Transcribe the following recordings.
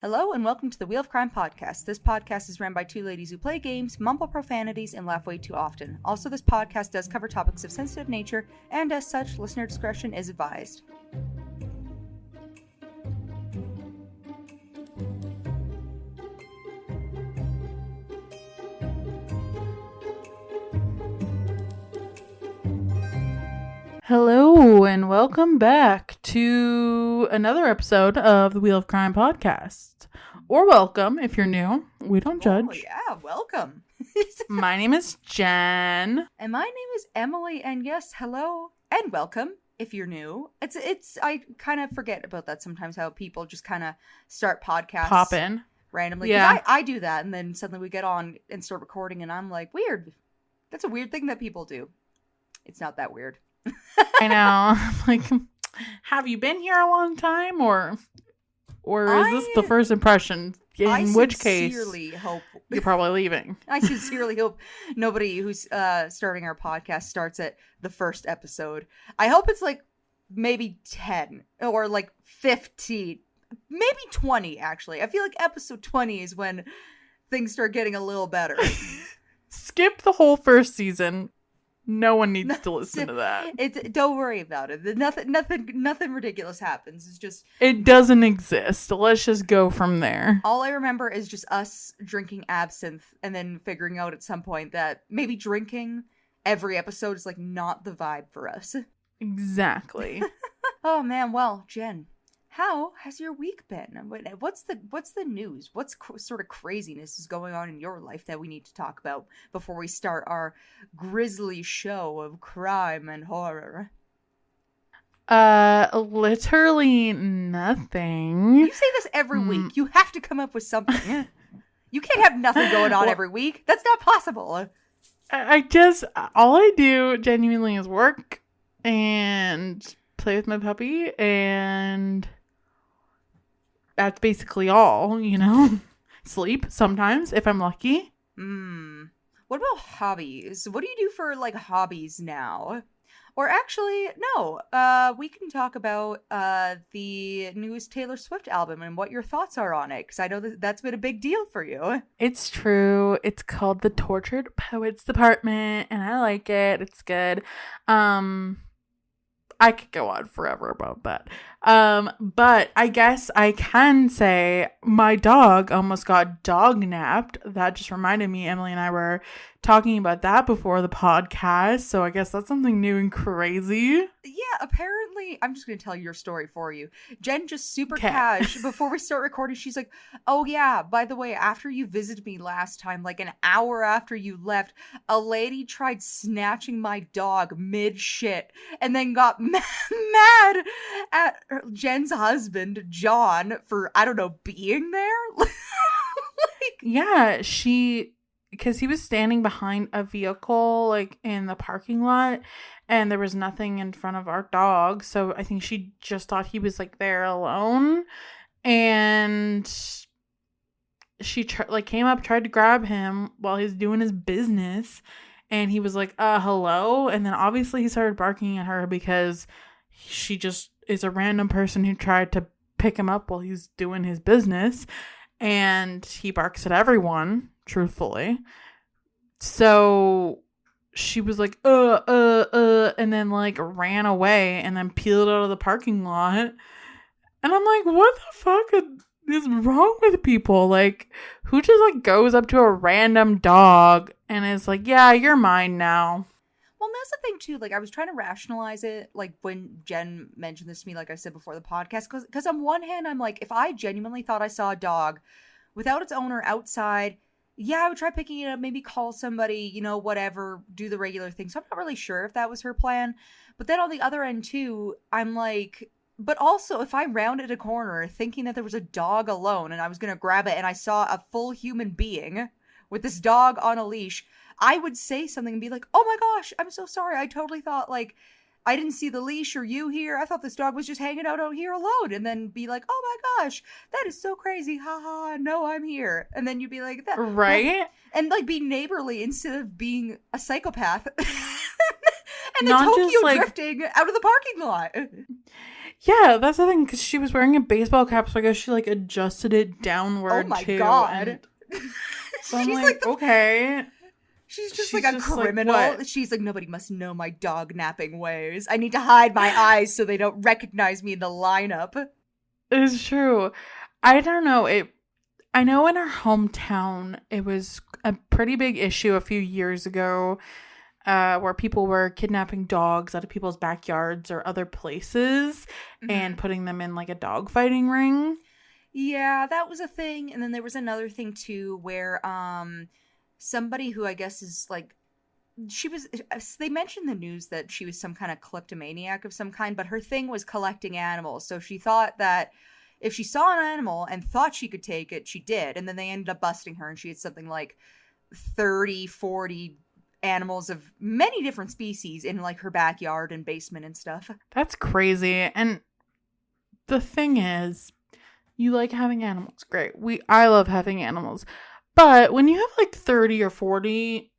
Hello and welcome to the Wheel of Crime podcast. This podcast is run by two ladies who play games, mumble profanities, and laugh way too often. Also, this podcast does cover topics of sensitive nature, and as such, listener discretion is advised. Hello and welcome back to another episode of the Wheel of Crime podcast. Or welcome if you're new. We don't judge. Oh yeah, welcome. My name is Jenn. And my name is Emily, and yes, hello and welcome if you're new. It's I kind of forget about that sometimes, how people just kind of start podcasts. Pop in. Randomly. Yeah. I do that, and then suddenly we get on and start recording, and I'm like, weird. That's a weird thing that people do. It's not that weird. I know. Like, have you been here a long time, or is this the first impression? In which case, hope you're probably leaving. I sincerely hope nobody who's starting our podcast starts at the first episode. I hope it's like maybe 10 or like 15, maybe 20. Actually, I feel like episode 20 is when things start getting a little better. Skip the whole first season. No one needs to listen to that. Don't worry about it. Nothing ridiculous happens. It's just it doesn't exist. Let's just go from there. All I remember is just us drinking absinthe and then figuring out at some point that maybe drinking every episode is like not the vibe for us. Exactly. Oh man, well, Jen, how has your week been? What's the news? What sort of craziness is going on in your life that we need to talk about before we start our grisly show of crime and horror? Literally nothing. You say this every week. You have to come up with something. You can't have nothing going on every week. That's not possible. All I do genuinely is work and play with my puppy, and that's basically all, you know. Sleep sometimes if I'm lucky. What about hobbies? What do you do for like hobbies now? Or actually, no. We can talk about the newest Taylor Swift album and what your thoughts are on it, because I know that's been a big deal for you. It's true. It's called The Tortured Poets Department, and I like it. It's good. I could go on forever about that. But I guess I can say my dog almost got dog napped. That just reminded me, Emily and I were talking about that before the podcast. So I guess that's something new and crazy. Yeah, apparently, I'm just going to tell your story for you. Jen just super cash, before we start recording, she's like, oh yeah, by the way, after you visited me last time, like an hour after you left, a lady tried snatching my dog mid-shit and then got mad at Jen's husband, John, for, I don't know, being there? Yeah, because he was standing behind a vehicle, like, in the parking lot, and there was nothing in front of our dog, so I think she just thought he was, like, there alone, and she, came up, tried to grab him while he's doing his business, and he was like, hello, and then obviously he started barking at her because she just is a random person who tried to pick him up while he's doing his business, and he barks at everyone, truthfully. So she was like, and then like ran away and then peeled out of the parking lot. And I'm like, what the fuck is wrong with people? Like, who just like goes up to a random dog and is like, yeah, you're mine now? Well, that's the thing too. Like, I was trying to rationalize it, like when Jen mentioned this to me, like I said before the podcast, because on one hand, I'm like, if I genuinely thought I saw a dog without its owner outside, yeah, I would try picking it up, maybe call somebody, you know, whatever, do the regular thing. So I'm not really sure if that was her plan. But then on the other end too, I'm like, but also if I rounded a corner thinking that there was a dog alone and I was going to grab it and I saw a full human being with this dog on a leash, I would say something and be like, oh my gosh, I'm so sorry. I totally thought like I didn't see the leash or you here. I thought this dog was just hanging out here alone. And then be like, oh my gosh, that is so crazy. Haha, no, I'm here. And then you'd be like, that, right? Well, and like be neighborly instead of being a psychopath. And then Not Tokyo just, like, drifting out of the parking lot. Yeah, that's the thing, because she was wearing a baseball cap, so I guess she, like, adjusted it downward, Oh my too. god. And so I'm She's like, okay. She's just She's like a just criminal. like, She's like, nobody must know my dog napping ways. I need to hide my eyes so they don't recognize me in the lineup. it's true. I don't know. I know in our hometown, it was a pretty big issue a few years ago, where people were kidnapping dogs out of people's backyards or other places and putting them in like a dog fighting ring. Yeah, that was a thing. And then there was another thing too where somebody who I guess is like they mentioned in the news that she was some kind of kleptomaniac of some kind, but her thing was collecting animals. So she thought that if she saw an animal and thought she could take it, she did. And then they ended up busting her and she had something like 30, 40 animals of many different species in like her backyard and basement and stuff. That's crazy. And the thing is, you like having animals. Great. I love having animals. But when you have like 30 or 40,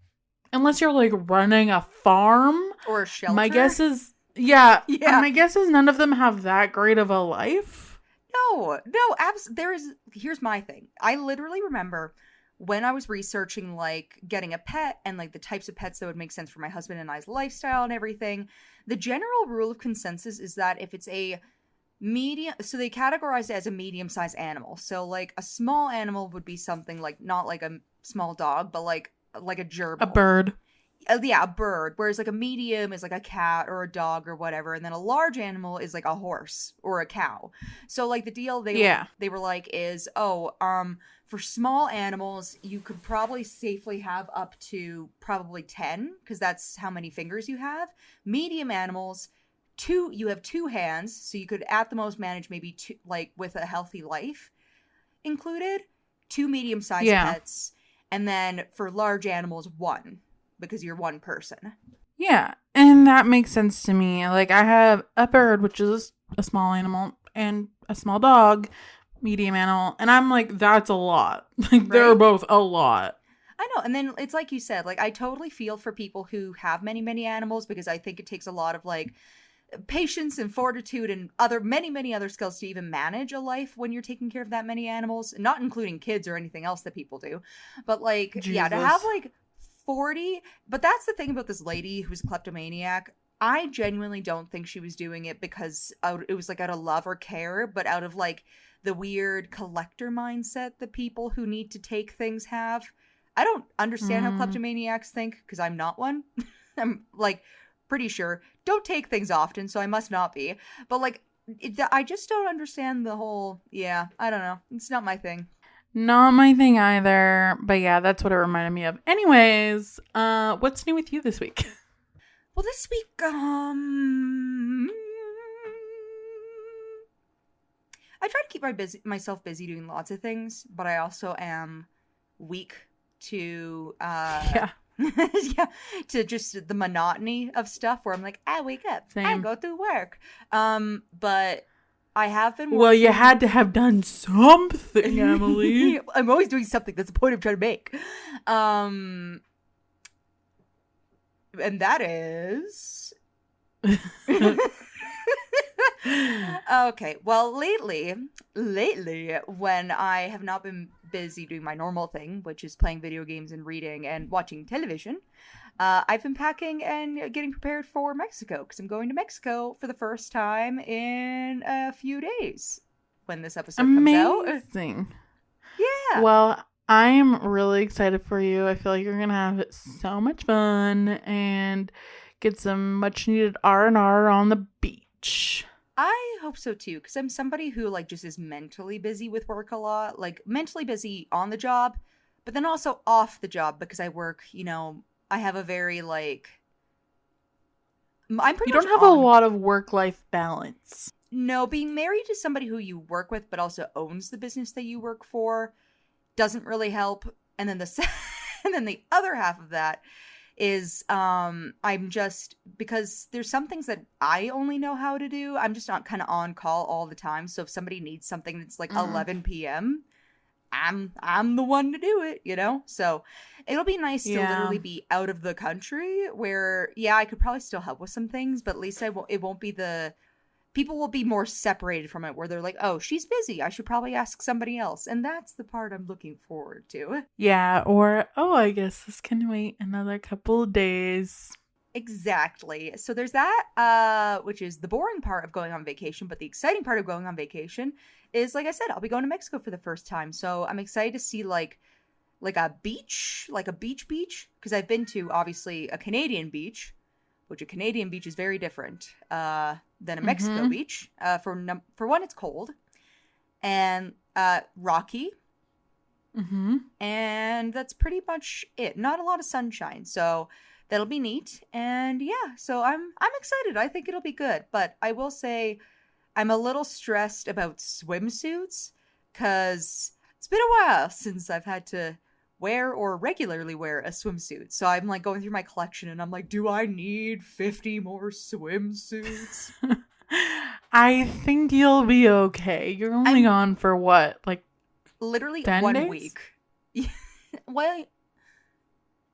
unless you're like running a farm or a shelter, my guess is my guess is none of them have that great of a life. No, here's my thing. I literally remember when I was researching like getting a pet and like the types of pets that would make sense for my husband and I's lifestyle and everything. The general rule of consensus is that if it's a medium, so they categorize it as a medium-sized animal. So like a small animal would be something like not like a small dog, but like a gerbil. A bird. Yeah, a bird. Whereas like a medium is like a cat or a dog or whatever, and then a large animal is like a horse or a cow. So like the deal they were like is for small animals you could probably safely have up to probably 10 because that's how many fingers you have. Medium animals, you have 2 hands, so you could at the most manage maybe 2, like with a healthy life included, 2 medium-sized pets, and then for large animals 1. Because you're 1 person. Yeah, and that makes sense to me. Like, I have a bird, which is a small animal, and a small dog, medium animal, and I'm like, that's a lot. Like, they're both a lot. I know, and then it's like you said, like, I totally feel for people who have many, many animals, because I think it takes a lot of, like, patience and fortitude and many other skills to even manage a life when you're taking care of that many animals, not including kids or anything else that people do. But, like, Jesus. Yeah, to have, like, 40, but that's the thing about this lady who's a kleptomaniac. I genuinely don't think she was doing it because it was like out of love or care, but out of like the weird collector mindset that people who need to take things have. I don't understand how kleptomaniacs think because I'm not one. I'm like pretty sure don't take things often, so I must not be. But like I just don't understand the whole, I don't know. It's not my thing. Not my thing either, but yeah, that's what it reminded me of. Anyways, what's new with you this week? Well, this week, I try to keep myself busy doing lots of things, but I also am weak to, to just the monotony of stuff where I'm like, I wake up, I go through work, but I have been working. Well, you had to have done something, Emily. I'm always doing something. That's the point I'm trying to make. And that is... Okay, well, lately, when I have not been busy doing my normal thing, which is playing video games and reading and watching television, I've been packing and getting prepared for Mexico, because I'm going to Mexico for the first time in a few days when this episode comes out. Amazing. Yeah. Well, I am really excited for you. I feel like you're going to have so much fun and get some much needed R&R on the beach. I hope so too, because I'm somebody who like just is mentally busy with work a lot, like mentally busy on the job, but then also off the job because I work, I have a very like, I'm pretty You don't have a lot of work-life balance. No, being married to somebody who you work with but also owns the business that you work for doesn't really help. And then the other half of that is I'm just, because there's some things that I only know how to do, I'm just not kind of on call all the time. So if somebody needs something that's like 11 p.m., I'm the one to do it, So it'll be nice to literally be out of the country where, I could probably still help with some things, but at least it won't be the people will be more separated from it, where they're like, oh, she's busy, I should probably ask somebody else. And that's the part I'm looking forward to. Yeah, or, oh, I guess this can wait another couple of days. Exactly. So there's that, which is the boring part of going on vacation. But the exciting part of going on vacation is, like I said, I'll be going to Mexico for the first time. So I'm excited to see like a beach, like a beach, because I've been to obviously a Canadian beach, which a Canadian beach is very different than a Mexico beach. For one, it's cold and rocky. And that's pretty much it. Not a lot of sunshine. So that'll be neat. And yeah, so I'm excited. I think it'll be good. But I will say I'm a little stressed about swimsuits because it's been a while since I've had to wear or regularly wear a swimsuit. So I'm like going through my collection and I'm like, do I need 50 more swimsuits? I think you'll be okay. You're only gone for what? Like literally 10 1 days? week. Well,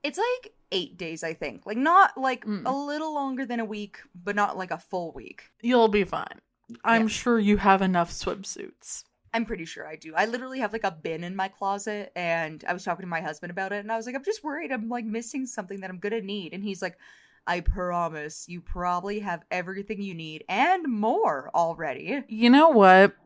it's like 8 days, I think. Like not like a little longer than a week, but not like a full week. You'll be fine. I'm sure you have enough swimsuits. I'm pretty sure I do. I literally have like a bin in my closet, and I was talking to my husband about it, and I was like, I'm just worried I'm like missing something that I'm gonna need. And he's like, I promise you probably have everything you need and more already. You know what?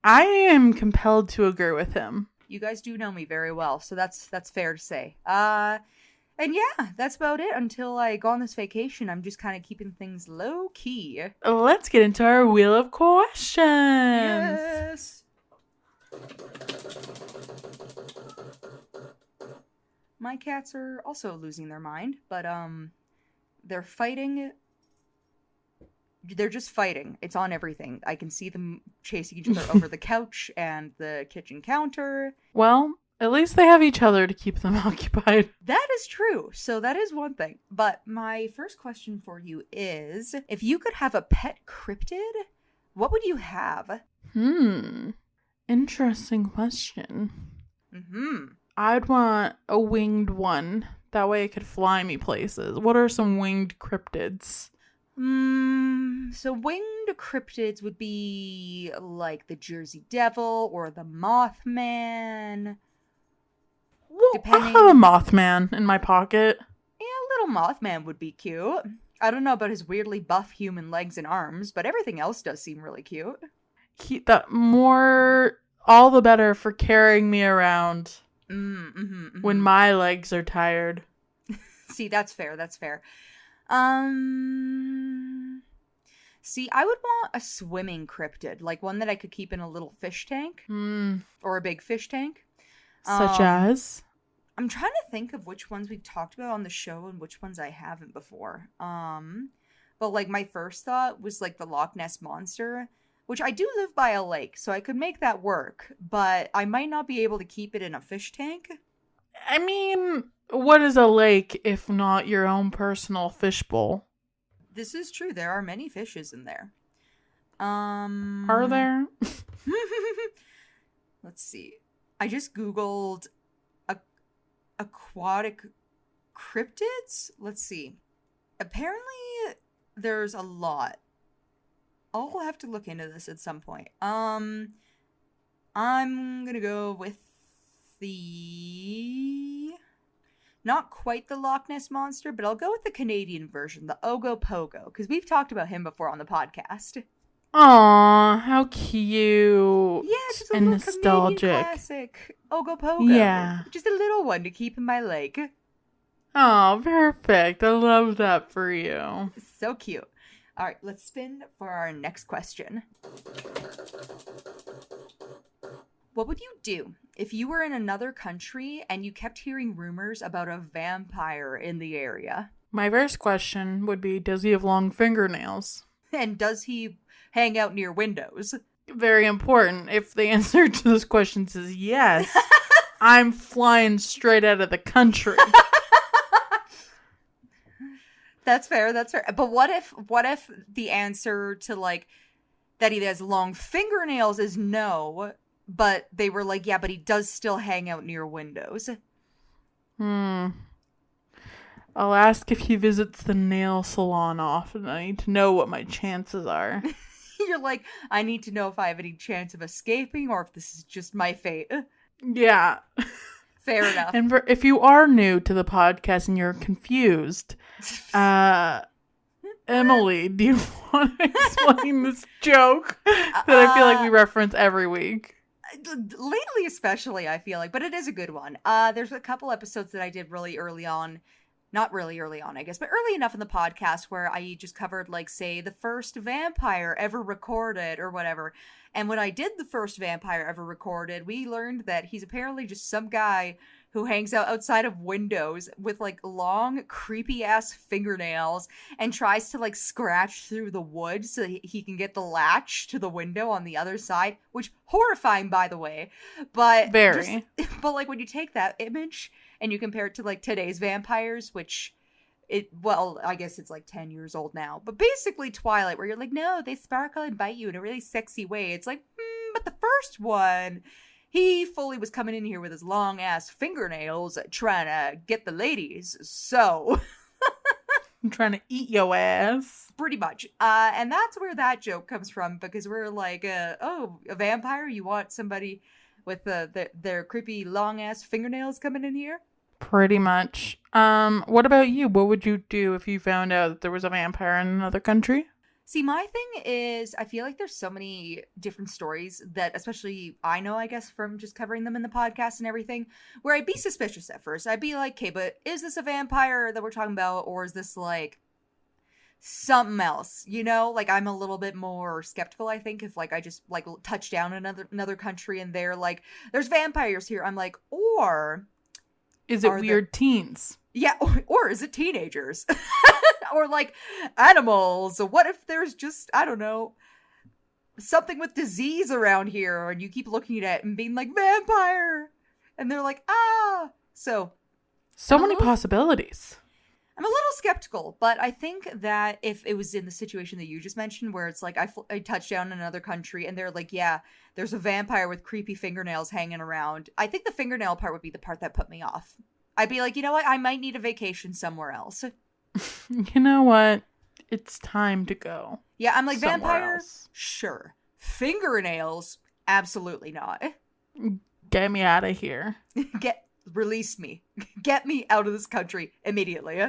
I am compelled to agree with him. You guys do know me very well, so that's fair to say. And yeah, that's about it. Until I go on this vacation, I'm just kind of keeping things low key. Let's get into our wheel of questions. Yes. My cats are also losing their mind, but they're fighting. They're just fighting. It's on everything. I can see them chasing each other over the couch and the kitchen counter. Well, at least they have each other to keep them occupied. That is true. So that is one thing. But my first question for you is, if you could have a pet cryptid, what would you have? Interesting question. I'd want a winged one. That way it could fly me places. What are some winged cryptids? So winged cryptids would be like the Jersey Devil or the Mothman. Well, I have a Mothman in my pocket. Yeah, little Mothman would be cute. I don't know about his weirdly buff human legs and arms, but everything else does seem really cute. All the better for carrying me around when my legs are tired. See, that's fair. See, I would want a swimming cryptid, like one that I could keep in a little fish tank or a big fish tank. Such as? I'm trying to think of which ones we've talked about on the show and which ones I haven't before. But like my first thought was like the Loch Ness Monster, which I do live by a lake, so I could make that work, but I might not be able to keep it in a fish tank. I mean, what is a lake if not your own personal fishbowl? This is true. There are many fishes in there. Are there? Let's see. I just Googled aquatic cryptids. Let's see. Apparently, there's a lot. I'll have to look into this at some point. I'm gonna go with not quite the Loch Ness Monster, but I'll go with the Canadian version, the Ogopogo, because we've talked about him before on the podcast. Aw, how cute. Yeah, just a and little nostalgic. Canadian classic Ogopogo. Yeah. Just a little one to keep in my lake. Oh, perfect. I love that for you. So cute. All right, let's spin for our next question. What would you do if you were in another country and you kept hearing rumors about a vampire in the area? My first question would be, does he have long fingernails? And does he hang out near windows? Very important. If the answer to this question is yes, I'm flying straight out of the country. That's fair. But what if the answer to like that he has long fingernails is no, but they were like, yeah, but he does still hang out near windows? I'll ask if he visits the nail salon often. I need to know what my chances are. You're like, I need to know if I have any chance of escaping or if this is just my fate. Yeah. Fair enough. And if you are new to the podcast and you're confused, Emily, do you want to explain this joke that I feel like we reference every week? Lately especially, I feel like, but it is a good one. There's a couple episodes that I did really early on. Not really early on, I guess, but early enough in the podcast where I just covered, like, say, the first vampire ever recorded or whatever. And when I did the first vampire ever recorded, we learned that he's apparently just some guy who hangs out outside of windows with, like, long, creepy-ass fingernails and tries to, like, scratch through the wood so that he can get the latch to the window on the other side, which, horrifying, by the way. But Very. But, like, when you take that image and you compare it to, like, today's vampires, which I guess it's like 10 years old now, but basically Twilight, where you're like, no, they sparkle and bite you in a really sexy way. It's like, but the first one, he fully was coming in here with his long ass fingernails trying to get the ladies. So I'm trying to eat your ass. pretty much. And that's where that joke comes from, because we're like, oh, a vampire? You want somebody with their creepy long ass fingernails coming in here? Pretty much. What about you? What would you do if you found out that there was a vampire in another country? See, my thing is, I feel like there's so many different stories that, especially I know, I guess, from just covering them in the podcast and everything, where I'd be suspicious at first. I'd be like, okay, but is this a vampire that we're talking about, or is this, like, something else? You know? Like, I'm a little bit more skeptical, I think, if, like, I just, like, touch down in another country and they're like, there's vampires here. I'm like, or... Is it weird teens? Yeah, or is it teenagers? Or, like, animals? What if there's just, I don't know, something with disease around here, and you keep looking at it and being like, vampire! And they're like, ah! So many possibilities. I'm a little skeptical, but I think that if it was in the situation that you just mentioned, where it's like I touch down in another country and they're like, yeah, there's a vampire with creepy fingernails hanging around, I think the fingernail part would be the part that put me off. I'd be like, you know what? I might need a vacation somewhere else. You know what? It's time to go. Yeah, I'm like, vampire? Else. Sure. Fingernails? Absolutely not. Get me out of here. Release me. Get me out of this country immediately.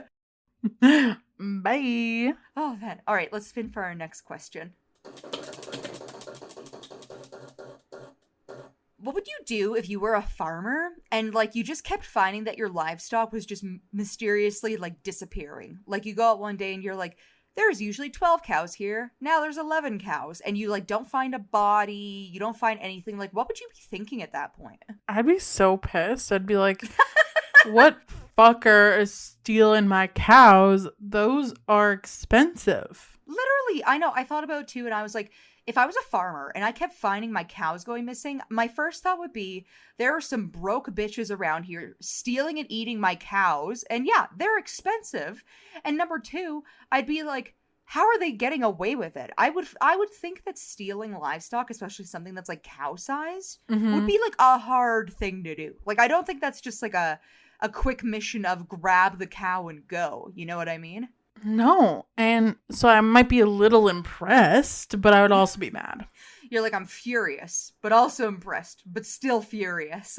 Bye. Oh, man. All right, let's spin for our next question. What would you do if you were a farmer and, like, you just kept finding that your livestock was just mysteriously, like, disappearing? Like, you go out one day and you're like, there's usually 12 cows here. Now there's 11 cows. And you, like, don't find a body. You don't find anything. Like, what would you be thinking at that point? I'd be so pissed. I'd be like, what fucker is stealing my cows? Those are expensive. Literally, I know. I thought about it too, and I was like, if I was a farmer and I kept finding my cows going missing, my first thought would be, there are some broke bitches around here stealing and eating my cows. And yeah, they're expensive. And number two, I'd be like, how are they getting away with it? I would think that stealing livestock, especially something that's like cow-sized, would be like a hard thing to do. Like, I don't think that's just like a quick mission of grab the cow and go. You know what I mean? No. And so I might be a little impressed, but I would also be mad. You're like, I'm furious, but also impressed, but still furious.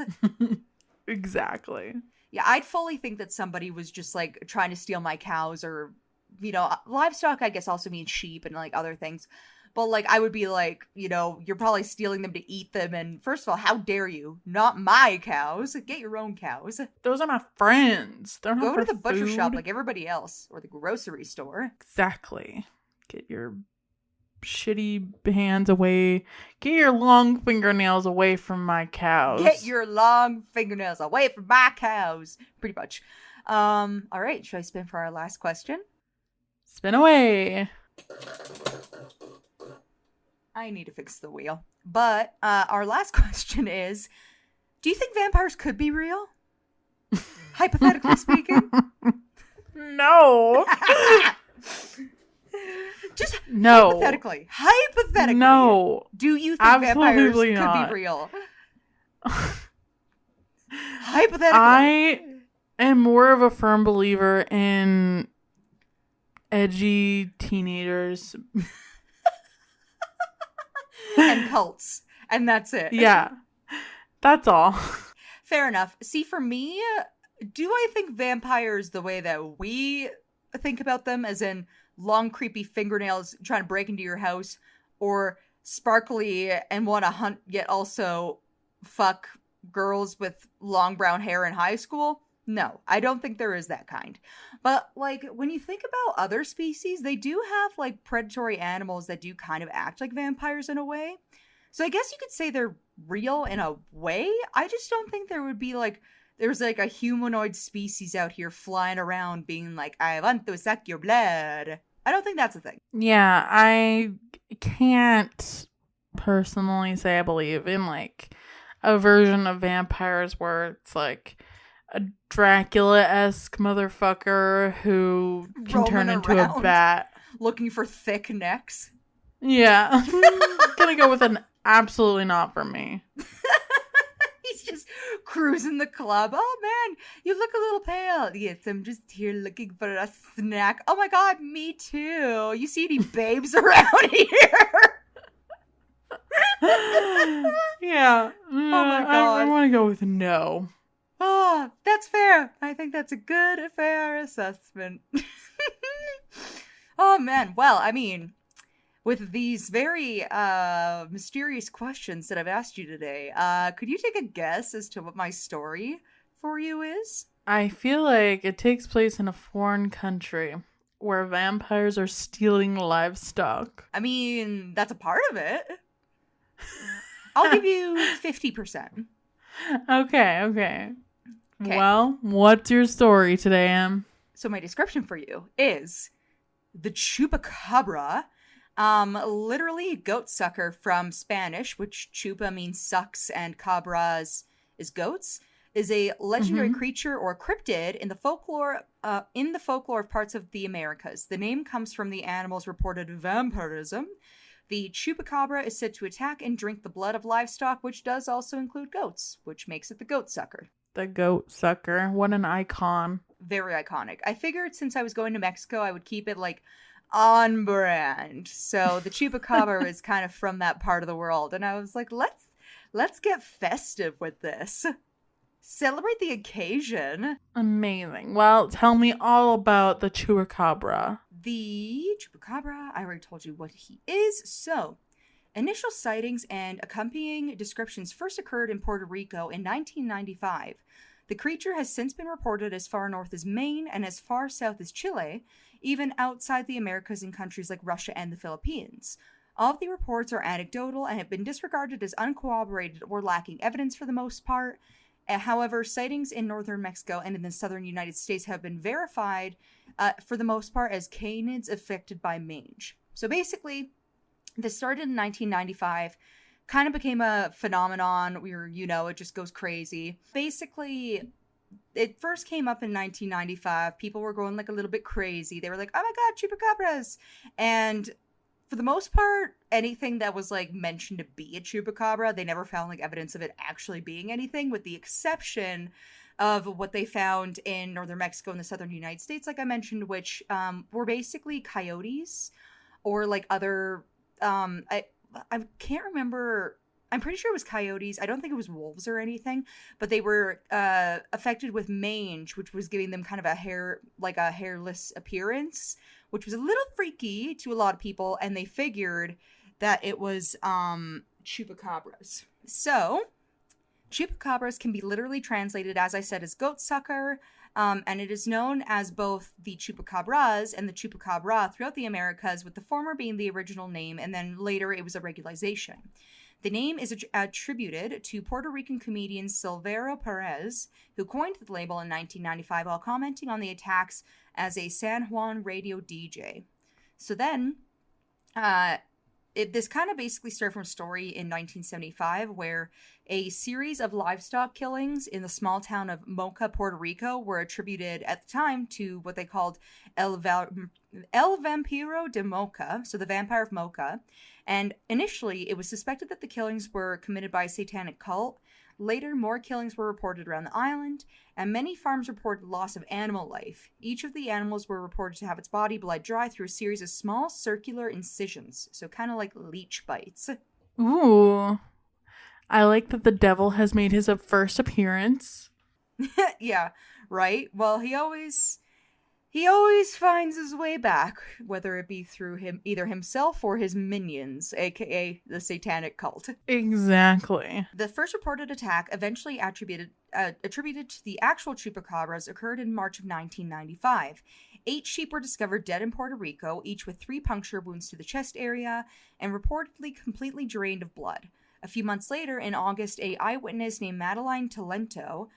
Exactly. Yeah, I'd fully think that somebody was just, like, trying to steal my cows, or, you know, livestock, I guess, also means sheep and, like, other things. But, like, I would be like, you know, you're probably stealing them to eat them. And first of all, how dare you? Not my cows. Get your own cows. Those are my friends. They're not Go for to the butcher food. shop like everybody else, or the grocery store. Exactly. Get your shitty hands away. Get your long fingernails away from my cows. Get your long fingernails away from my cows. Pretty much. All right. Should I spin for our last question? Spin away. I need to fix the wheel. But our last question is, do you think vampires could be real? Hypothetically speaking? No. Just no. hypothetically. Hypothetically. No. Do you think Absolutely vampires not. could be real? Hypothetically. I am more of a firm believer in edgy teenagers and cults. And that's it. Yeah. That's all. Fair enough. See, for me, do I think vampires the way that we think about them, as in long, creepy fingernails trying to break into your house, or sparkly and want to hunt yet also fuck girls with long brown hair in high school? No, I don't think there is that kind. But, like, when you think about other species, they do have, like, predatory animals that do kind of act like vampires in a way. So I guess you could say they're real in a way. I just don't think there would be, like, there's, like, a humanoid species out here flying around being like, I want to suck your blood. I don't think that's a thing. Yeah, I can't personally say I believe in, like, a version of vampires where it's, like, a Dracula-esque motherfucker who can turn into a bat. Looking for thick necks. Yeah. I'm gonna go with an absolutely not for me. He's just cruising the club. Oh man, you look a little pale. Yes, I'm just here looking for a snack. Oh my god, me too. You see any babes around here? Yeah. Oh my god. I want to go with no. Oh, that's fair. I think that's a good, fair assessment. Oh man, well, I mean, with these very mysterious questions that I've asked you today, could you take a guess as to what my story for you is? I feel like it takes place in a foreign country where vampires are stealing livestock. I mean, that's a part of it. I'll give you 50%. Okay. Well, what's your story today, Em? So my description for you is the Chupacabra, literally goat sucker from Spanish, which chupa means sucks and cabras is goats, is a legendary creature or cryptid in the folklore of parts of the Americas. The name comes from the animal's reported vampirism. The Chupacabra is said to attack and drink the blood of livestock, which does also include goats, which makes it the goat sucker. The goat sucker. What an icon. Very iconic. I figured since I was going to Mexico, I would keep it, like, on brand. So the Chupacabra is kind of from that part of the world. And I was like, let's get festive with this. Celebrate the occasion. Amazing. Well, tell me all about the Chupacabra. The Chupacabra, I already told you what he is. So, initial sightings and accompanying descriptions first occurred in Puerto Rico in 1995. The creature has since been reported as far north as Maine and as far south as Chile, even outside the Americas in countries like Russia and the Philippines. All of the reports are anecdotal and have been disregarded as uncorroborated or lacking evidence for the most part. However, sightings in northern Mexico and in the southern United States have been verified, for the most part, as canids affected by mange. So basically, this started in 1995, kind of became a phenomenon where, it just goes crazy. Basically, it first came up in 1995. People were going, like, a little bit crazy. They were like, oh my god, chupacabras! And for the most part, anything that was, like, mentioned to be a chupacabra, they never found, like, evidence of it actually being anything, with the exception of what they found in northern Mexico and the southern United States, like I mentioned, which were basically coyotes or, like, other... I can't remember. I'm pretty sure it was coyotes. I don't think it was wolves or anything, but they were affected with mange, which was giving them kind of a hairless appearance, which was a little freaky to a lot of people, and they figured that it was chupacabras. So, chupacabras can be literally translated, as I said, as goat sucker, and it is known as both the chupacabras and the chupacabra throughout the Americas, with the former being the original name, and then later it was a regularization. The name is attributed to Puerto Rican comedian Silvero Perez, who coined the label in 1995 while commenting on the attacks as a San Juan radio DJ. So then, this kind of basically started from a story in 1975 where a series of livestock killings in the small town of Moca, Puerto Rico were attributed at the time to what they called El Vampiro de Moca, so the vampire of Moca. And initially, it was suspected that the killings were committed by a satanic cult. Later, more killings were reported around the island, and many farms reported loss of animal life. Each of the animals were reported to have its body bled dry through a series of small circular incisions, so kind of like leech bites. Ooh. I like that the devil has made his first appearance. Yeah, right? Well, he always finds his way back, whether it be through him either himself or his minions, aka the satanic cult. Exactly. The first reported attack, eventually attributed to the actual chupacabras, occurred in March of 1995. 8 sheep were discovered dead in Puerto Rico, each with 3 puncture wounds to the chest area, and reportedly completely drained of blood. A few months later, in August, a eyewitness named Madeline Tolentino,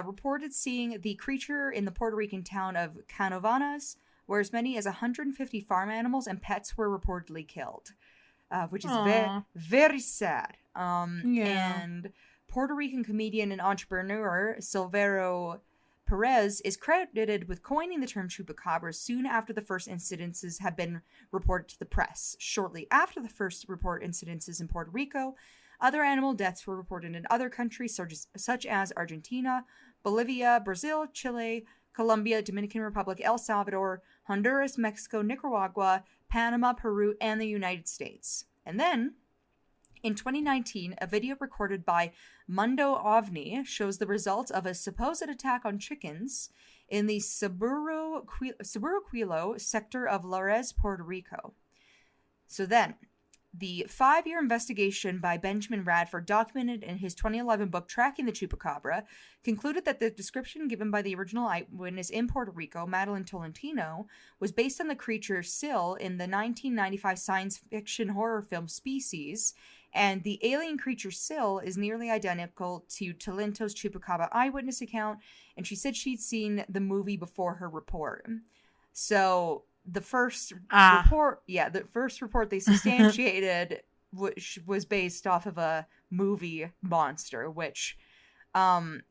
reported seeing the creature in the Puerto Rican town of Canovanas, where as many as 150 farm animals and pets were reportedly killed, which is very sad. And Puerto Rican comedian and entrepreneur Silvero Perez is credited with coining the term chupacabra soon after the first incidences had been reported to the press. Shortly after the first report incidences in Puerto Rico, other animal deaths were reported in other countries such as Argentina, Bolivia, Brazil, Chile, Colombia, Dominican Republic, El Salvador, Honduras, Mexico, Nicaragua, Panama, Peru, and the United States. And then, in 2019, a video recorded by Mundo OVNI shows the results of a supposed attack on chickens in the Suburuquilo sector of Lares, Puerto Rico. So then, the 5-year investigation by Benjamin Radford, documented in his 2011 book Tracking the Chupacabra, concluded that the description given by the original eyewitness in Puerto Rico, Madeline Tolentino, was based on the creature Syl in the 1995 science fiction horror film Species, and the alien creature Syl is nearly identical to Tolento's Chupacabra eyewitness account, and she said she'd seen the movie before her report. So the first report they substantiated was based off of a movie monster, which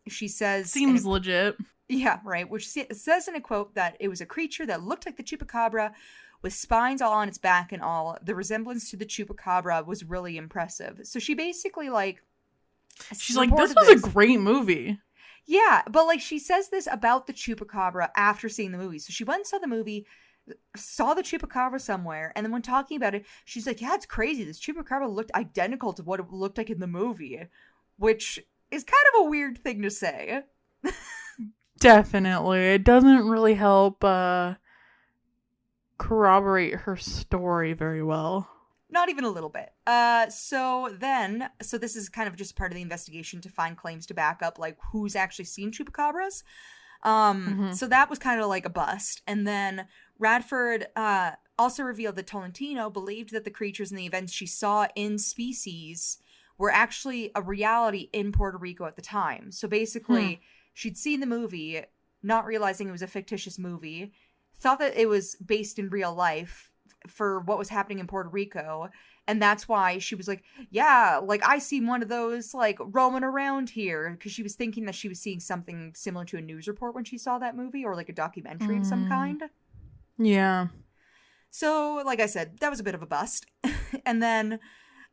she says seems legit. Yeah, right. Which says in a quote that it was a creature that looked like the chupacabra with spines all on its back and all. The resemblance to the chupacabra was really impressive. So she basically she's like, this was a great movie. Yeah, but she says this about the chupacabra after seeing the movie. So she went and saw the movie, saw the chupacabra somewhere, and then when talking about it, she's like, yeah, it's crazy. This chupacabra looked identical to what it looked like in the movie, which is kind of a weird thing to say. Definitely. It doesn't really help corroborate her story very well. Not even a little bit. So this is kind of just part of the investigation to find claims to back up, who's actually seen chupacabras. So that was kind of like a bust. And then Radford also revealed that Tolentino believed that the creatures and the events she saw in Species were actually a reality in Puerto Rico at the time. So basically, she'd seen the movie, not realizing it was a fictitious movie, thought that it was based in real life for what was happening in Puerto Rico, and that's why she was like, yeah, I seen one of those roaming around here, because she was thinking that she was seeing something similar to a news report when she saw that movie, or a documentary of some kind. Yeah. So like I said, that was a bit of a bust. And then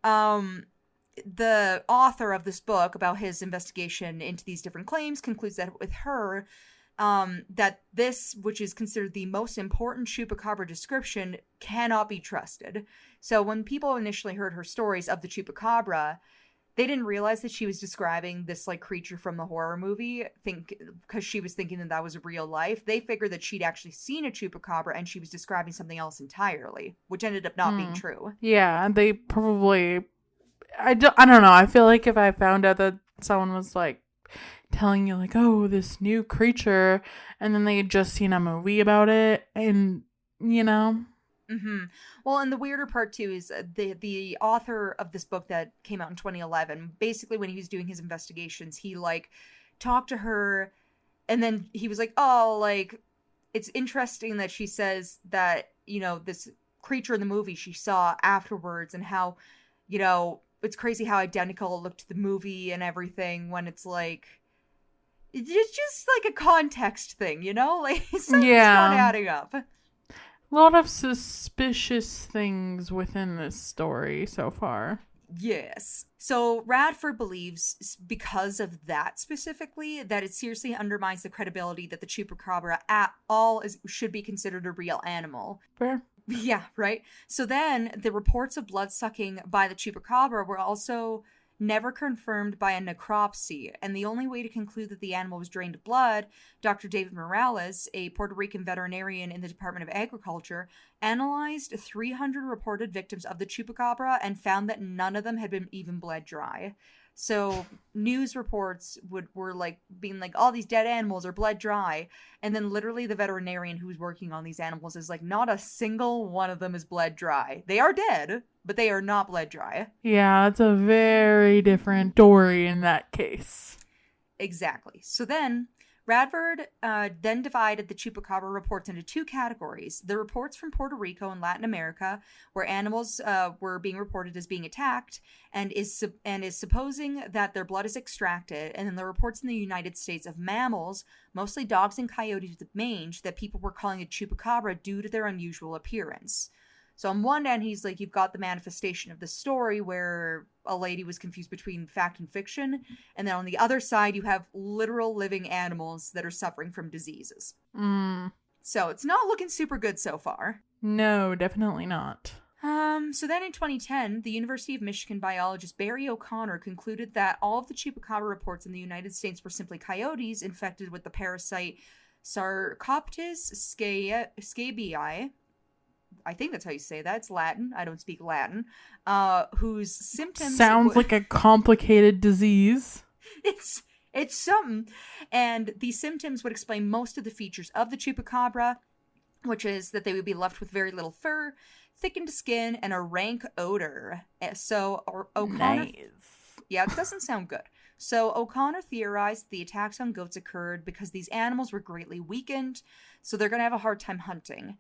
the author of this book about his investigation into these different claims concludes that with her, that this, which is considered the most important chupacabra description, cannot be trusted. So when people initially heard her stories of the chupacabra, they didn't realize that she was describing this creature from the horror movie, because she was thinking that was real life. They figured that she'd actually seen a chupacabra and she was describing something else entirely, which ended up not being true. Yeah, they probably, I don't know. I feel like if I found out that someone was telling you oh, this new creature, and then they had just seen a movie about it, and Well, and the weirder part too is the author of this book that came out in 2011, basically when he was doing his investigations, he talked to her, and then he was it's interesting that she says that this creature in the movie she saw afterwards, and how it's crazy how identical it looked to the movie and everything, when it's it's just a context thing, something's not adding up. A lot of suspicious things within this story so far. Yes. So Radford believes, because of that specifically, that it seriously undermines the credibility that the chupacabra at all should be considered a real animal. Fair. Yeah, right? So then the reports of blood sucking by the chupacabra were also never confirmed by a necropsy. And the only way to conclude that the animal was drained of blood, Dr. David Morales, a Puerto Rican veterinarian in the Department of Agriculture, analyzed 300 reported victims of the chupacabra and found that none of them had been even bled dry. So news reports were like being like, all these dead animals are bled dry, and then literally the veterinarian who's working on these animals is like, not a single one of them is bled dry. They are dead, but they are not bled dry. Yeah, it's a very different story in that case. Exactly. So then Radford then divided the chupacabra reports into two categories. The reports from Puerto Rico and Latin America, where animals were being reported as being attacked, and is supposing that their blood is extracted, and then the reports in the United States of mammals, mostly dogs and coyotes with mange, that people were calling a chupacabra due to their unusual appearance. So on one end, he's like, you've got the manifestation of the story where a lady was confused between fact and fiction. And then on the other side, you have literal living animals that are suffering from diseases. So it's not looking super good so far. No, definitely not. So then in 2010, the University of Michigan biologist Barry O'Connor concluded that all of the chupacabra reports in the United States were simply coyotes infected with the parasite Sarcoptes scabiei. I think that's how you say that. It's Latin. I don't speak Latin. Whose symptoms sounds like a complicated disease. It's something. And these symptoms would explain most of the features of the chupacabra, which is that they would be left with very little fur, thickened skin, and a rank odor. So O'Connor, nice. Yeah, it doesn't sound good. So O'Connor theorized the attacks on goats occurred because these animals were greatly weakened, so they're going to have a hard time hunting.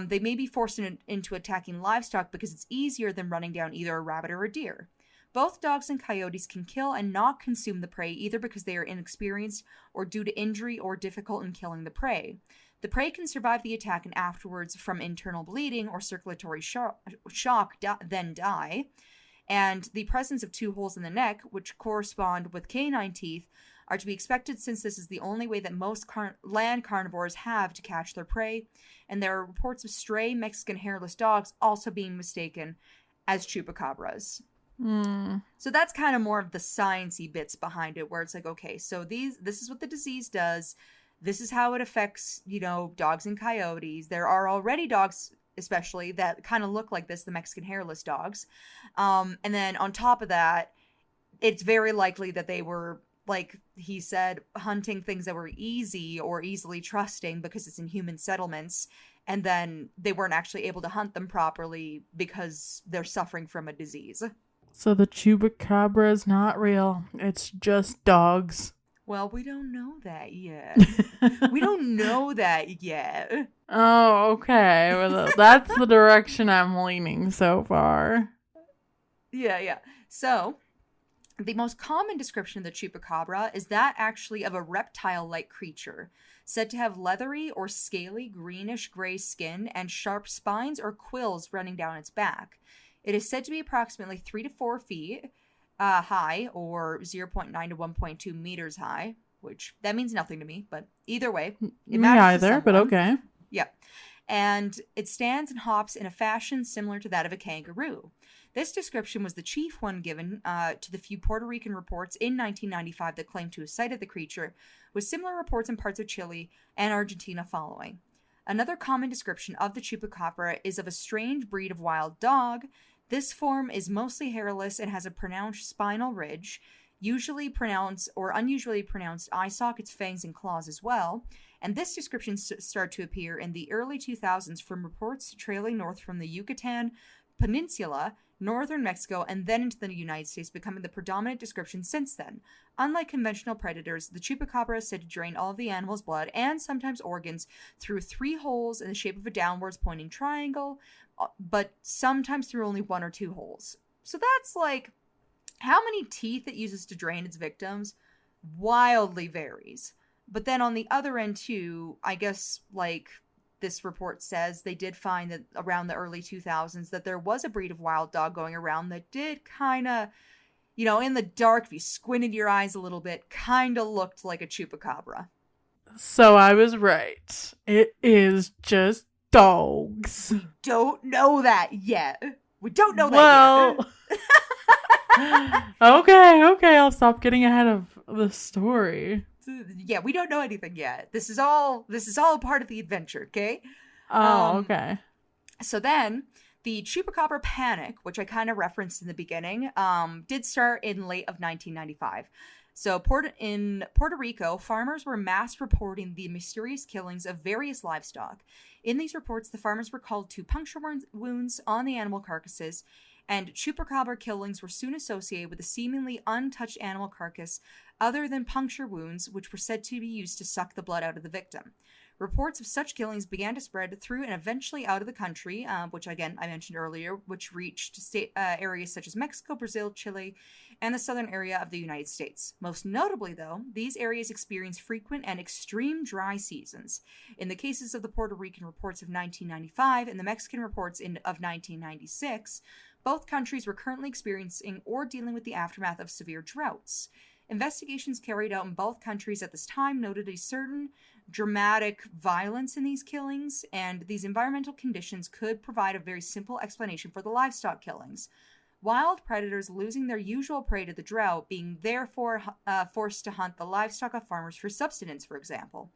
They may be forced into attacking livestock because it's easier than running down either a rabbit or a deer. Both dogs and coyotes can kill and not consume the prey either because they are inexperienced or due to injury or difficult in killing the prey. The prey can survive the attack and afterwards from internal bleeding or circulatory shock then die. And the presence of 2 holes in the neck, which correspond with canine teeth, are to be expected since this is the only way that most land carnivores have to catch their prey, and there are reports of stray Mexican hairless dogs also being mistaken as chupacabras. So that's kind of more of the sciencey bits behind it, where it's like, okay, so this is what the disease does. This is how it affects, dogs and coyotes. There are already dogs, especially, that kind of look like this, the Mexican hairless dogs. And then on top of that, it's very likely that they were, like he said, hunting things that were easy or easily trusting because it's in human settlements, and then they weren't actually able to hunt them properly because they're suffering from a disease. So the chupacabra is not real. It's just dogs. Well, we don't know that yet. We don't know that yet. Oh, okay. Well, that's the direction I'm leaning so far. Yeah. So the most common description of the chupacabra is that actually of a reptile-like creature, said to have leathery or scaly greenish-gray skin and sharp spines or quills running down its back. It is said to be approximately 3 to 4 feet high, or 0.9 to 1.2 meters high, which that means nothing to me, but either way, it matters. Me either, but okay. Yeah. And it stands and hops in a fashion similar to that of a kangaroo. This description was the chief one given to the few Puerto Rican reports in 1995 that claimed to have sighted the creature, with similar reports in parts of Chile and Argentina following. Another common description of the chupacabra is of a strange breed of wild dog. This form is mostly hairless and has a pronounced spinal ridge, usually pronounced or unusually pronounced eye sockets, fangs, and claws as well. And this description started to appear in the early 2000s from reports trailing north from the Yucatan Peninsula, northern Mexico, and then into the United States, becoming the predominant description since then. Unlike conventional predators, the chupacabra is said to drain all of the animal's blood and sometimes organs through 3 holes in the shape of a downwards pointing triangle, but sometimes through only 1 or 2 holes. So that's like, how many teeth it uses to drain its victims wildly varies. But then on the other end too, I guess, like this report says, they did find that around the early 2000s that there was a breed of wild dog going around that did kind of, in the dark, if you squinted your eyes a little bit, kind of looked like a chupacabra. So I was right. It is just dogs. We don't know that yet. We don't know that Well, yet. okay, I'll stop getting ahead of the story. Yeah, we don't know anything yet. This is all part of the adventure, okay? Oh, okay. So then, the Chupacabra panic, which I kind of referenced in the beginning, did start in late of 1995. So in Puerto Rico, farmers were mass reporting the mysterious killings of various livestock. In these reports, the farmers were called to puncture wounds on the animal carcasses, and Chupacabra killings were soon associated with a seemingly untouched animal carcass other than puncture wounds, which were said to be used to suck the blood out of the victim. Reports of such killings began to spread through and eventually out of the country, which again I mentioned earlier, which reached areas such as Mexico, Brazil, Chile, and the southern area of the United States. Most notably, though, these areas experienced frequent and extreme dry seasons. In the cases of the Puerto Rican reports of 1995 and the Mexican reports of 1996, both countries were currently experiencing or dealing with the aftermath of severe droughts. Investigations carried out in both countries at this time noted a certain dramatic violence in these killings, and these environmental conditions could provide a very simple explanation for the livestock killings. Wild predators losing their usual prey to the drought, being therefore forced to hunt the livestock of farmers for subsistence, for example.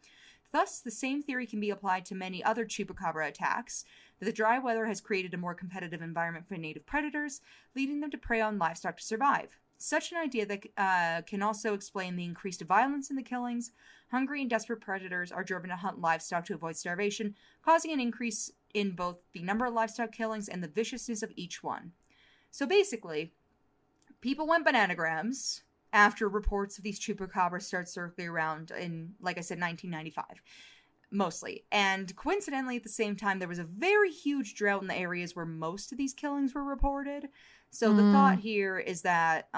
Thus, the same theory can be applied to many other Chupacabra attacks, that the dry weather has created a more competitive environment for native predators, leading them to prey on livestock to survive. Such an idea that can also explain the increased violence in the killings. Hungry and desperate predators are driven to hunt livestock to avoid starvation, causing an increase in both the number of livestock killings and the viciousness of each one. So basically, people went bananagrams after reports of these chupacabras started circling around in, like I said, 1995. Mostly. And coincidentally, at the same time, there was a very huge drought in the areas where most of these killings were reported. So the thought here is that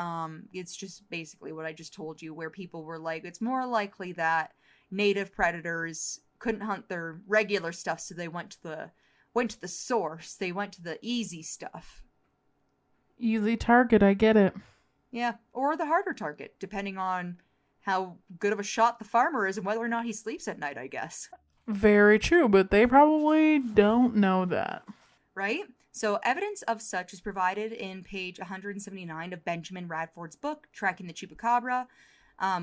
it's just basically what I just told you, where people were like, it's more likely that native predators couldn't hunt their regular stuff, so they went to the source. They went to the easy stuff. Easy target, I get it. Yeah, or the harder target, depending on how good of a shot the farmer is and whether or not he sleeps at night, I guess. Very true, but they probably don't know that. Right? So evidence of such is provided in page 179 of Benjamin Radford's book, Tracking the Chupacabra,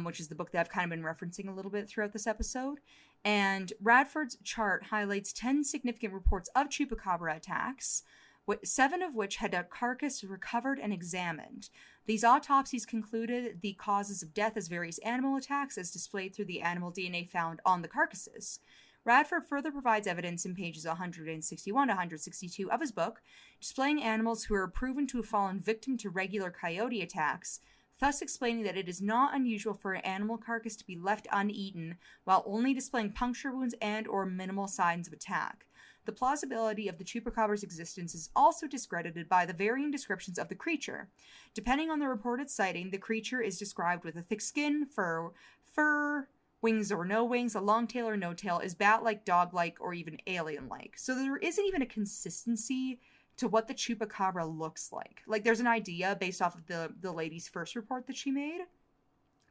which is the book that I've kind of been referencing a little bit throughout this episode. And Radford's chart highlights 10 significant reports of Chupacabra attacks, 7 of which had a carcass recovered and examined. These autopsies concluded the causes of death as various animal attacks, as displayed through the animal DNA found on the carcasses. Radford further provides evidence in pages 161 to 162 of his book, displaying animals who are proven to have fallen victim to regular coyote attacks, thus explaining that it is not unusual for an animal carcass to be left uneaten while only displaying puncture wounds and or minimal signs of attack. The plausibility of the Chupacabra's existence is also discredited by the varying descriptions of the creature. Depending on the reported sighting, the creature is described with a thick skin, fur, wings or no wings, a long tail or no tail, is bat-like, dog-like, or even alien-like. So there isn't even a consistency to what the Chupacabra looks like. Like, there's an idea based off of the lady's first report that she made,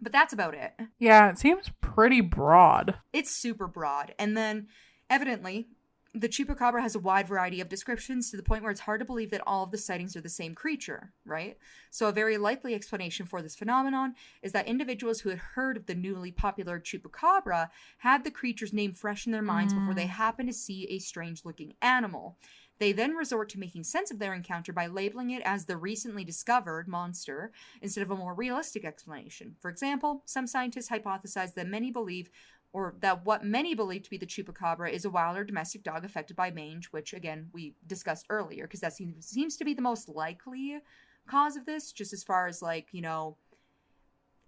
but that's about it. Yeah, it seems pretty broad. It's super broad. And then, evidently, the Chupacabra has a wide variety of descriptions to the point where it's hard to believe that all of the sightings are the same creature, right? So a very likely explanation for this phenomenon is that individuals who had heard of the newly popular Chupacabra had the creature's name fresh in their minds before they happened to see a strange-looking animal. They then resort to making sense of their encounter by labeling it as the recently discovered monster instead of a more realistic explanation. For example, some scientists hypothesize that what many believe to be the Chupacabra is a wild or domestic dog affected by mange, which, again, we discussed earlier, because that seems to be the most likely cause of this, just as far as, like, you know,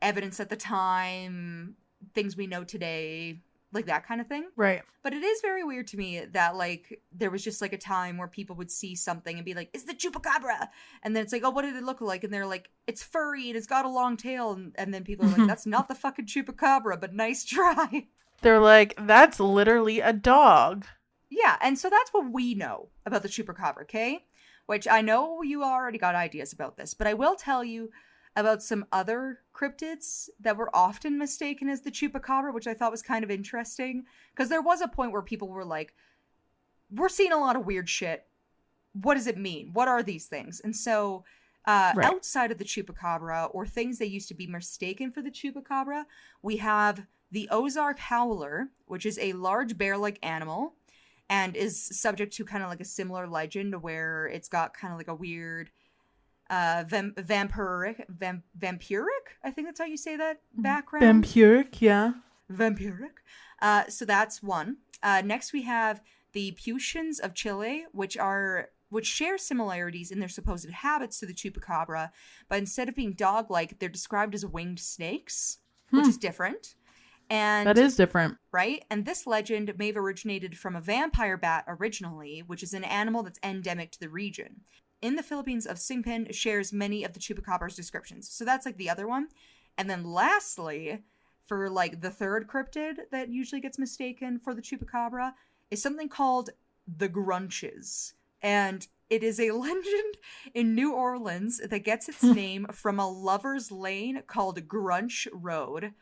evidence at the time, things we know today, like that kind of thing. Right. But it is very weird to me that, like, there was just, like, a time where people would see something and be like, it's the Chupacabra! And then it's like, oh, what did it look like? And they're like, it's furry and it's got a long tail. And then people are like, that's not the fucking Chupacabra, but nice try. They're like, that's literally a dog. Yeah, and so that's what we know about the Chupacabra, okay? Which I know you already got ideas about this, but I will tell you about some other cryptids that were often mistaken as the Chupacabra, which I thought was kind of interesting. Because there was a point where people were like, we're seeing a lot of weird shit. What does it mean? What are these things? And so Right. outside of the Chupacabra, or things that used to be mistaken for the Chupacabra, we have the Ozark Howler, which is a large bear-like animal and is subject to kind of like a similar legend where it's got kind of like a weird vampiric, I think that's how you say that, background. Vampiric, yeah. Vampiric. So that's one. Next we have the Putians of Chile, which share similarities in their supposed habits to the Chupacabra, but instead of being dog-like, they're described as winged snakes, which is different. And that is different. Right? And this legend may have originated from a vampire bat originally, which is an animal that's endemic to the region. In the Philippines of Singpin shares many of the Chupacabra's descriptions. So that's like the other one. And then lastly, for like the third cryptid that usually gets mistaken for the Chupacabra, is something called the Grunches. And it is a legend in New Orleans that gets its name from a lover's lane called Grunch Road,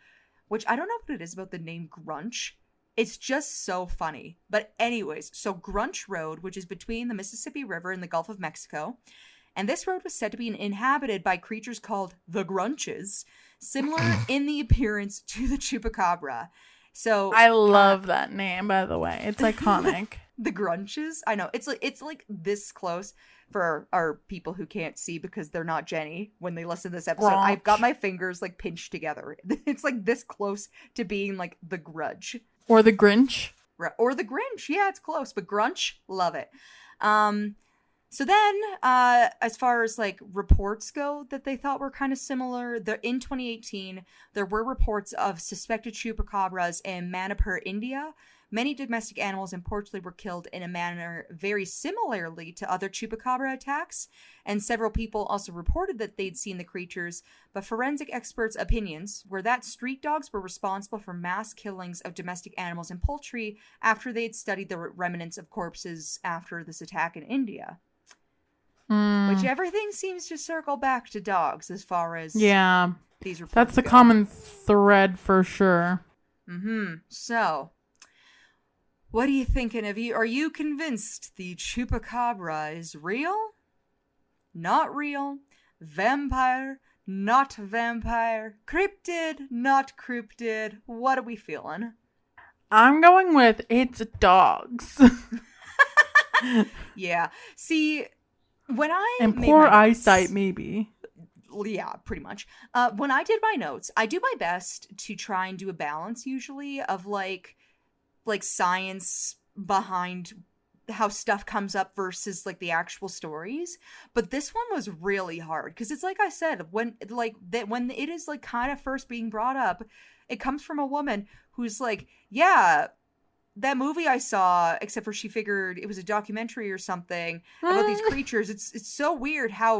which I don't know what it is about the name Grunch. It's just so funny. But anyways, so Grunch Road, which is between the Mississippi River and the Gulf of Mexico, and this road was said to be inhabited by creatures called the Grunches, similar in the appearance to the Chupacabra. So I love that name, by the way. It's iconic. The Grunches? I know. It's like this close for our people who can't see because they're not Jenny when they listen to this episode. Grunch. I've got my fingers like pinched together. It's like this close to being like the Grudge. Or the Grinch. Or the Grinch. Yeah, it's close. But Grunch, love it. So then, as far as like reports go that they thought were kind of similar, in 2018, there were reports of suspected chupacabras in Manipur, India. Many domestic animals in Portugal were killed in a manner very similarly to other chupacabra attacks, and several people also reported that they'd seen the creatures, but forensic experts' opinions were that street dogs were responsible for mass killings of domestic animals and poultry after they'd studied the remnants of corpses after this attack in India. Which everything seems to circle back to dogs as far as these reports That's the go. common thread for sure. So, what are you thinking of? Are you convinced the Chupacabra is real? Not real? Vampire? Not vampire? Cryptid? Not cryptid? What are we feeling? I'm going with it's dogs. Yeah. See, when I and made poor my notes- eyesight, maybe. Yeah, pretty much. When I did my notes, I do my best to try and do a balance usually of like science behind how stuff comes up versus like the actual stories. But this one was really hard because it's like I said, when it is like kind of first being brought up, it comes from a woman who's like, yeah, that movie I saw, except for she figured it was a documentary or something about these creatures. It's so weird how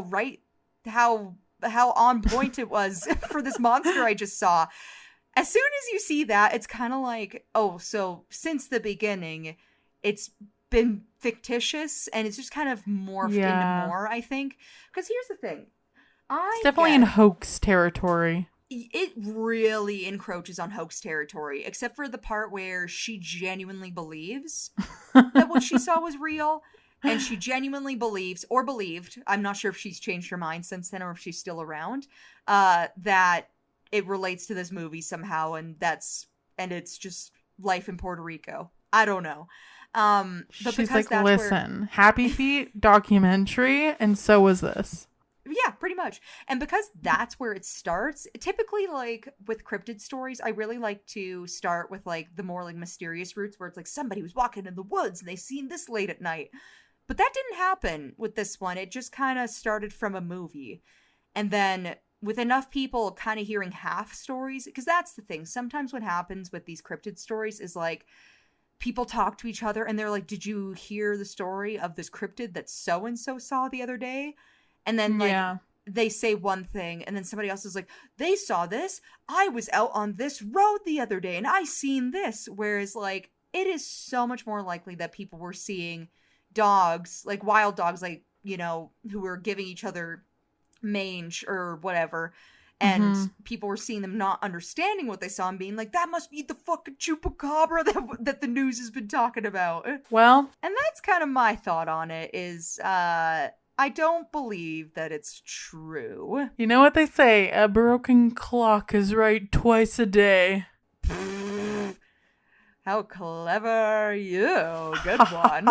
on point it was for this monster I just saw. As soon as you see that, it's kind of like, oh, so since the beginning, it's been fictitious and it's just kind of morphed into more, I think. Because here's the thing. It's definitely in hoax territory. It really encroaches on hoax territory, except for the part where she genuinely believes that what she saw was real. And she genuinely believes, or believed, I'm not sure if she's changed her mind since then or if she's still around, that it relates to this movie somehow, and it's just life in Puerto Rico. I don't know. But she's like, listen, Happy Feet documentary, and so was this. Yeah, pretty much. And because that's where it starts, typically like with cryptid stories, I really like to start with like the more like mysterious roots where it's like somebody was walking in the woods and they seen this late at night. But that didn't happen with this one. It just kind of started from a movie. And then with enough people kind of hearing half stories, because that's the thing. Sometimes what happens with these cryptid stories is like people talk to each other and they're like, did you hear the story of this cryptid that so-and-so saw the other day? And then like they say one thing and then somebody else is like, they saw this. I was out on this road the other day and I seen this. Whereas like it is so much more likely that people were seeing dogs, like wild dogs, like, you know, who were giving each other mange or whatever And people were seeing them not understanding what they saw and being like, that must be the fucking Chupacabra that the news has been talking about. Well, and that's kind of my thought on it is, I don't believe that it's true. You know what they say, a broken clock is right twice a day. How clever are you. Good one.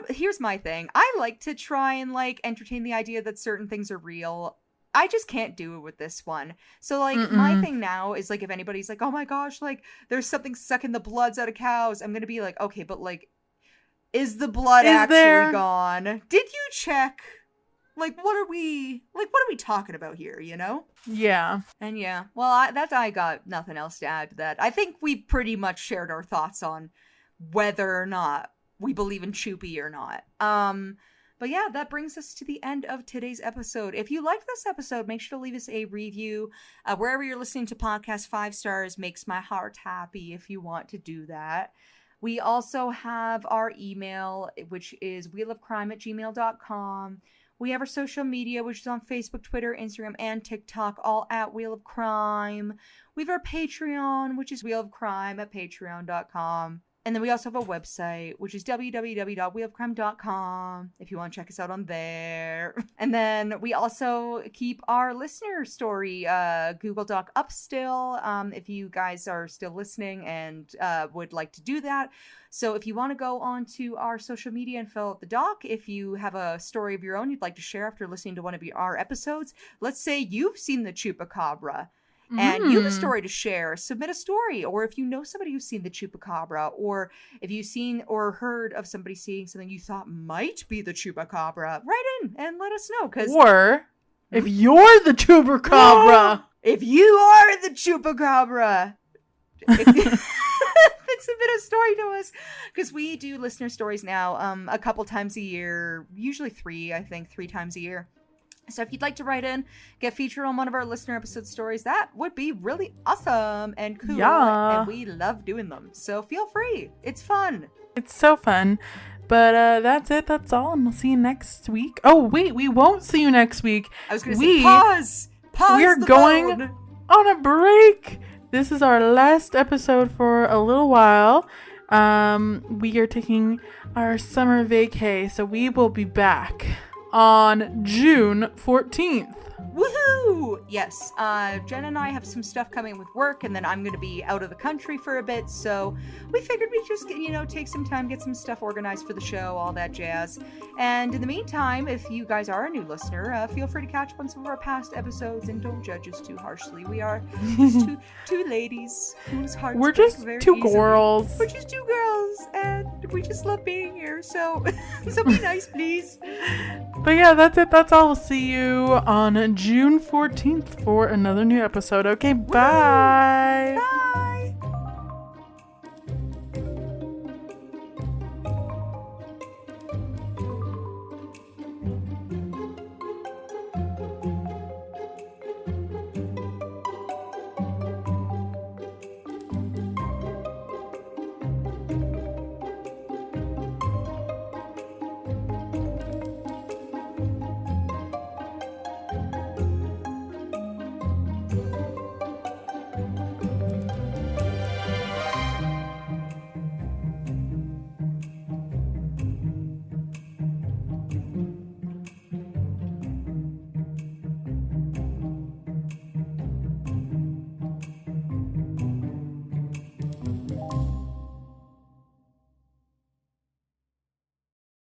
Here's my thing. I like to try and like entertain the idea that certain things are real. I just can't do it with this one. So like my thing now is like if anybody's like, oh my gosh, like there's something sucking the bloods out of cows, I'm gonna be like, okay, but like, is the blood actually gone? Did you check? Like what are we talking about here, you know? Yeah. And yeah, well, I got nothing else to add to that. I think we've pretty much shared our thoughts on whether or not we believe in Chupi or not. But yeah, that brings us to the end of today's episode. If you liked this episode, make sure to leave us a review. Wherever you're listening to podcasts, 5 stars makes my heart happy if you want to do that. We also have our email, which is wheelofcrime@gmail.com. We have our social media, which is on Facebook, Twitter, Instagram, and TikTok, all at Wheel of Crime. We have our Patreon, which is wheelofcrime@patreon.com. And then we also have a website, which is www.wheelofcrime.com, if you want to check us out on there. And then we also keep our listener story Google Doc up still, if you guys are still listening and would like to do that. So if you want to go on to our social media and fill out the doc, if you have a story of your own you'd like to share after listening to one of our episodes, let's say you've seen the Chupacabra, and you have a story to share, submit a story. Or if you know somebody who's seen the Chupacabra, or if you've seen or heard of somebody seeing something you thought might be the Chupacabra, write in and let us know. Or if you're the Chupacabra. If you are the Chupacabra. Submit a story to us, because we do listener stories now a couple times a year, usually 3 times a year. So if you'd like to write in, get featured on one of our listener episode stories, that would be really awesome and cool. Yeah. And we love doing them. So feel free. It's fun. It's so fun. But that's it. That's all. And we'll see you next week. Oh, wait. We won't see you next week. I was going to say, pause. We are going on a break. This is our last episode for a little while. We are taking our summer vacay. So we will be back on June 14th. Woohoo! Yes, Jen and I have some stuff coming with work, and then I'm going to be out of the country for a bit, so we figured we'd just, take some time, get some stuff organized for the show, all that jazz. And in the meantime, if you guys are a new listener, feel free to catch up on some of our past episodes, and don't judge us too harshly. We are just two ladies whose hearts We're just two girls. We're just 2 girls, and we just love being here, so be nice, please. But yeah, that's it. That's all. We'll see you on June 14th for another new episode. Okay, bye. Bye.